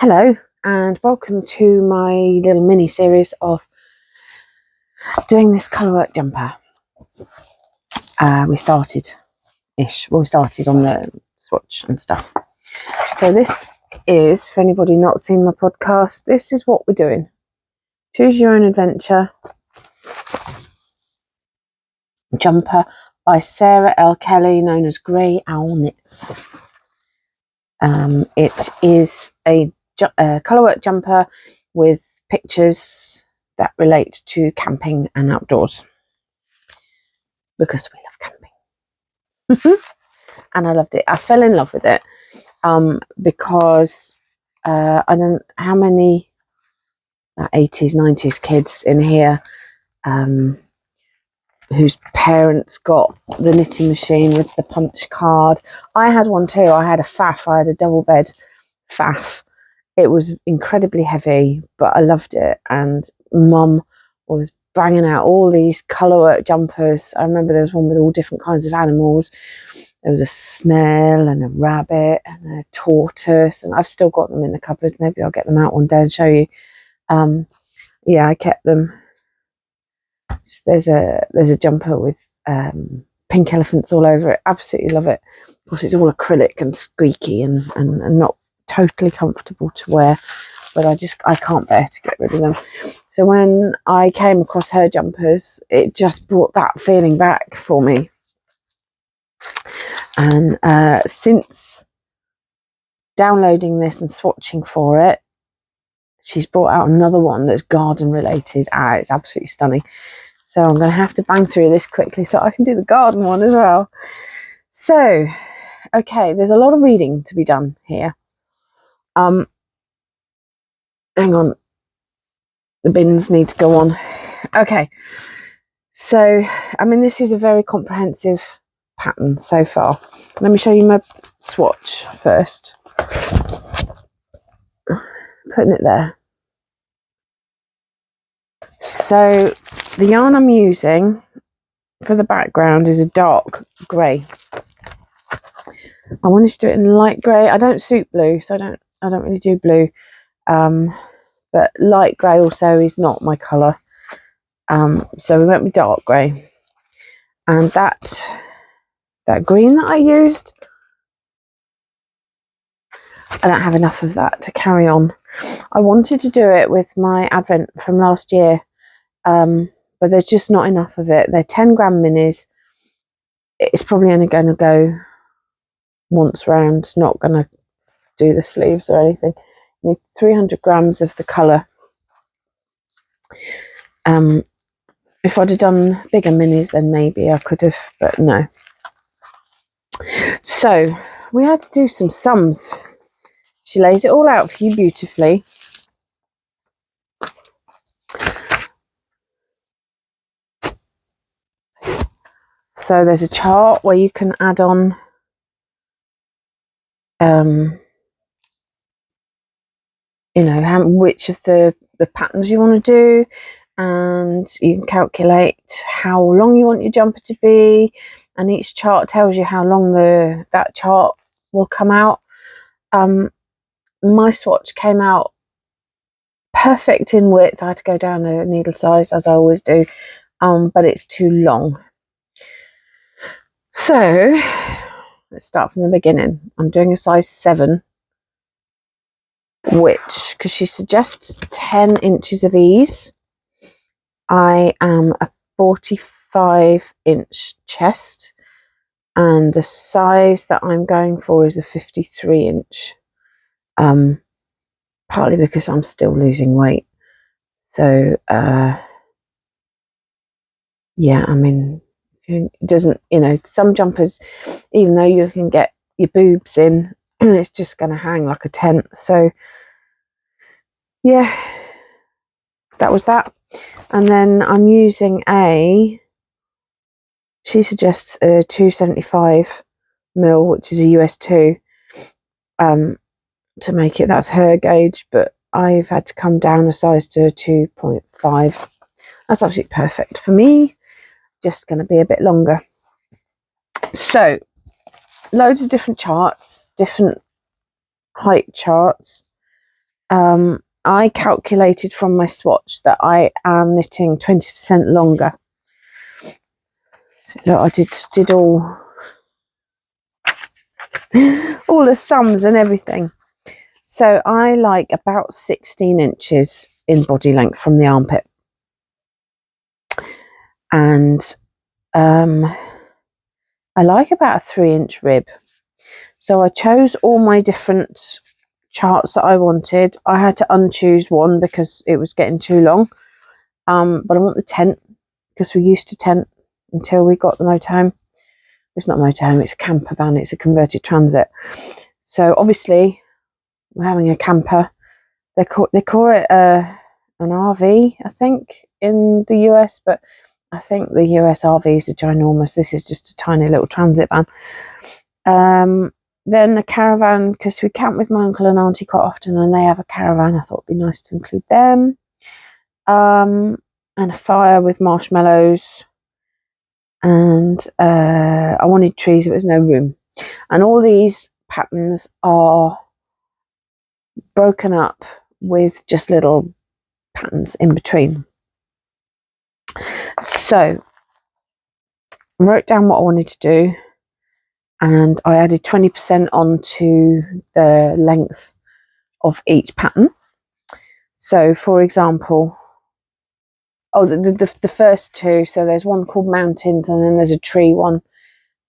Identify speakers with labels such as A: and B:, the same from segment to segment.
A: Hello and welcome to my little mini series of doing this colourwork jumper. We started on the swatch and stuff. So this is, for anybody not seen my podcast, this is what we're doing. Choose Your Own Adventure jumper by Sarah L. Kelly, known as Grey Owl Knits. It is a colourwork jumper with pictures that relate to camping and outdoors, because we love camping. And I loved it. I fell in love with it because I don't know how many 80s 90s kids in here whose parents got the knitting machine with the punch card. I had one too. I had a faff. I had a double bed faff. It was incredibly heavy, but I loved it. And Mum was banging out all these colourwork jumpers. I remember there was one with all different kinds of animals. There was a snail and a rabbit and a tortoise, and I've still got them in the cupboard. Maybe I'll get them out one day and show you. Yeah, I kept them. There's a jumper with pink elephants all over it. Absolutely love it. Of course, it's all acrylic and squeaky and not totally comfortable to wear, but I can't bear to get rid of them. So when I came across her jumpers, it just brought that feeling back for me. And since downloading this and swatching for it, she's brought out another one that's garden related. It's absolutely stunning. So I'm going to have to bang through this quickly so I can do the garden one as well. So, okay, there's a lot of reading to be done here. Hang on. The bins need to go on. Okay. So, I mean, this is a very comprehensive pattern so far. Let me show you my swatch first. Putting it there. So the yarn I'm using for the background is a dark grey. I wanted to do it in light grey. I don't suit blue, so I don't really do blue. But light grey also is not my colour. So we went with dark grey. And that green that I used, I don't have enough of that to carry on. I wanted to do it with my Advent from last year, but there's just not enough of it. They're 10 gram minis. It's probably only going to go once round. It's not going to do the sleeves or anything. You need 300 grams of the colour. If I'd have done bigger minis, then maybe I could have, but no. So we had to do some sums. She lays it all out for you beautifully. So there's a chart where you can add on which of the patterns you want to do, and you can calculate how long you want your jumper to be, and each chart tells you how long that chart will come out. My swatch came out perfect in width. I had to go down a needle size, as I always do, but it's too long. So let's start from the beginning. I'm doing a size 7, because she suggests 10 inches of ease. I am a 45-inch chest, and the size that I'm going for is a 53-inch. Partly because I'm still losing weight. So yeah, I mean, it doesn't, some jumpers, even though you can get your boobs in, it's just going to hang like a tent. So yeah, that was that. And then I'm using she suggests a 275 mil, which is a US 2, to make it. That's her gauge, but I've had to come down a size to 2.5. That's absolutely perfect for me. Just going to be a bit longer. So loads of different charts, different height charts. I calculated from my swatch that I am knitting 20% longer. So look, I did all the sums and everything. So I like about 16 inches in body length from the armpit. And I like about a 3-inch rib. So I chose all my different charts that I wanted. I had to unchoose one because it was getting too long. But I want the tent because we used to tent until we got the motorhome. It's not a motorhome, it's a camper van, it's a converted transit. So obviously we're having a camper. They call it an RV, I think, in the US, but I think the US RVs are ginormous. This is just a tiny little transit van. Then a caravan, because we camp with my uncle and auntie quite often, and they have a caravan. I thought it'd be nice to include them. And a fire with marshmallows. And I wanted trees, there was no room. And all these patterns are broken up with just little patterns in between. So I wrote down what I wanted to do, and I added 20% onto the length of each pattern. So for example, the first two, so there's one called mountains and then there's a tree one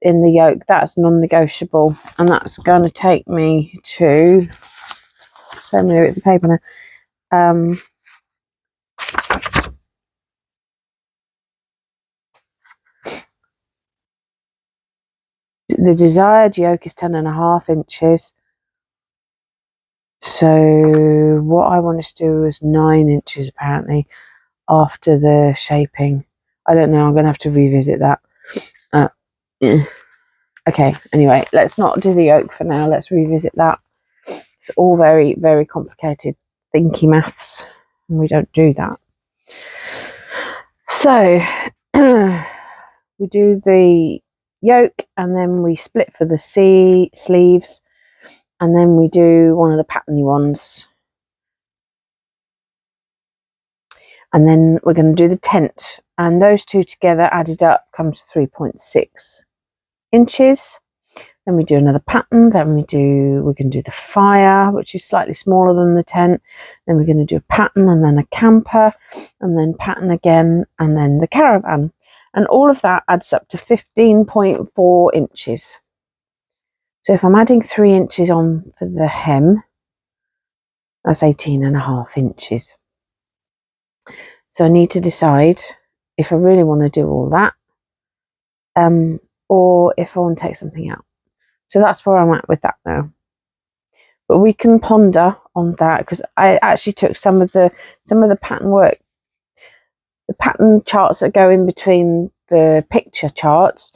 A: in the yoke. That's non-negotiable, and that's going to take me to so many bits of paper now. The desired yoke is 10.5 inches. So what I want to do is 9 inches apparently after the shaping. I don't know, I'm going to have to revisit that. Okay, anyway, let's not do the yoke for now. Let's revisit that. It's all very, very complicated thinky maths, and we don't do that. So we do the yoke, and then we split for the sleeves, and then we do one of the patterny ones, and then we're going to do the tent, and those two together added up comes 3.6 inches. Then we do another pattern, then we can do the fire, which is slightly smaller than the tent. Then we're going to do a pattern, and then a camper, and then pattern again, and then the caravan. And all of that adds up to 15.4 inches. So if I'm adding 3 inches on for the hem, that's 18.5 inches. So I need to decide if I really want to do all that, or if I want to take something out. So that's where I'm at with that now. But we can ponder on that, because I actually took some of the pattern work, the pattern charts that go in between the picture charts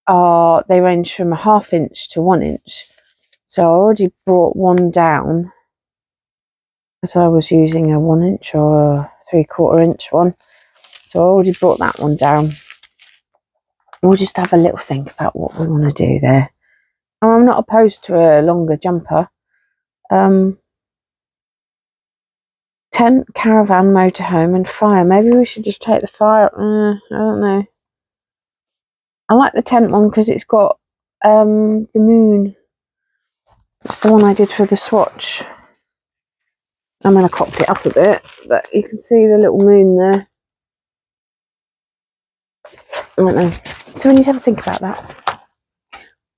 A: they range from 1/2 inch to 1 inch. So I already brought one down, as I was using a 1 inch or a 3/4 inch one. So I already brought that one down. We'll just have a little think about what we want to do there. And I'm not opposed to a longer jumper. Tent, caravan, motorhome, and fire. Maybe we should just take the fire. I don't know. I like the tent one because it's got the moon. It's the one I did for the swatch. I mean, I cropped it up a bit, but you can see the little moon there. I don't know. So we need to have a think about that.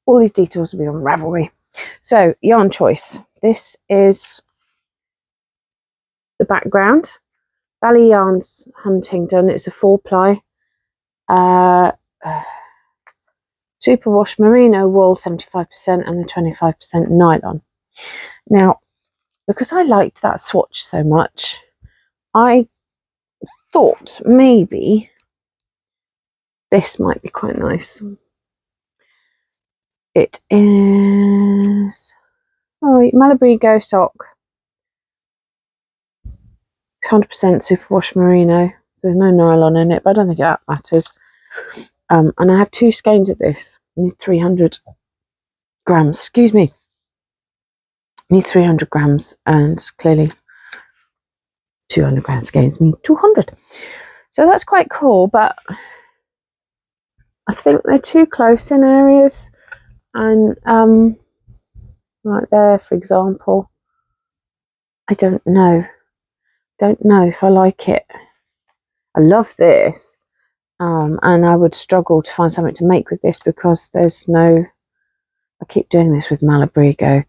A: All these details will be on Ravelry. So, yarn choice. This is the background. Bally Yarns Huntingdon. It's a 4-ply. Superwash merino wool 75% and the 25% nylon. Now, because I liked that swatch so much, I thought maybe this might be quite nice. It is Malibu Go sock. It's 100% superwash merino. So there's no nylon in it, but I don't think that matters. And I have 2 skeins of this. I need 300 grams. Excuse me. need 300 grams, and clearly 200 grams gains me 200. So that's quite cool, but I think they're too close in areas, and like there, for example, I don't know if I like it. I love this, and I would struggle to find something to make with this because there's no. I keep doing this with Malabrigo.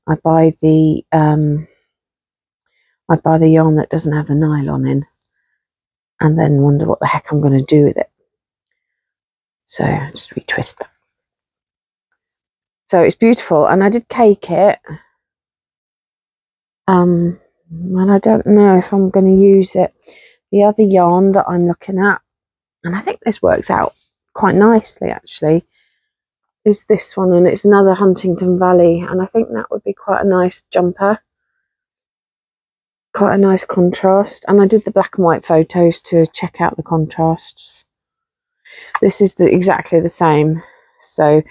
A: I buy the yarn that doesn't have the nylon in, and then wonder what the heck I'm going to do with it. So just retwist that. So it's beautiful, and I did cake it. And I don't know if I'm going to use it. The other yarn that I'm looking at, and I think this works out quite nicely actually, is this one, and it's another Huntington Valley, and I think that would be quite a nice jumper, quite a nice contrast. And I did the black and white photos to check out the contrasts. This is exactly the same. So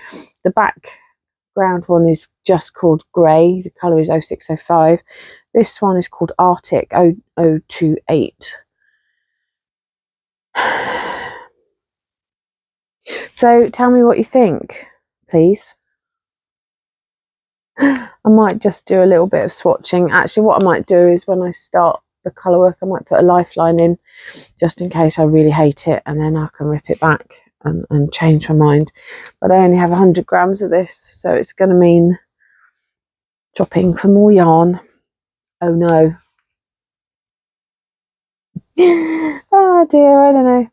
A: the background one is just called grey, the colour is 0605. This one is called Arctic 0028. So tell me what you think, please. I might just do a little bit of swatching. Actually, what I might do is when I start the colourwork, I might put a lifeline in just in case I really hate it, and then I can rip it back and change my mind. But I only have 100 grams of this, so it's going to mean shopping for more yarn. Oh no. Oh dear, I don't know.